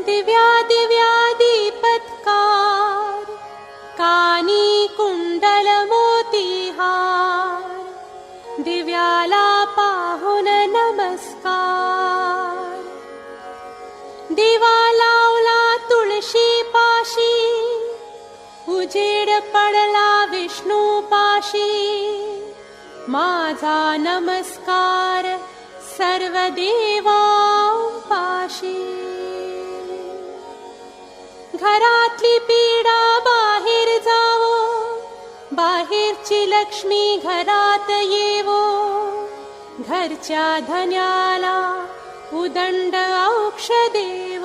दिव्या दिव्या दीपत्कार, कानी कुंडल मोतीहार, दिव्याला पाहून नमस्कार. दिवा लावला तुळशी पाशी, उजेड पडला विष्णू पाशी. माझा नमस्कार सर्व देवांपाशी. घरातली पीडा बाहेर जावो, बाहेरची लक्ष्मी घरात येवो. घरच्या धन्याला उदंड औक्ष देवो.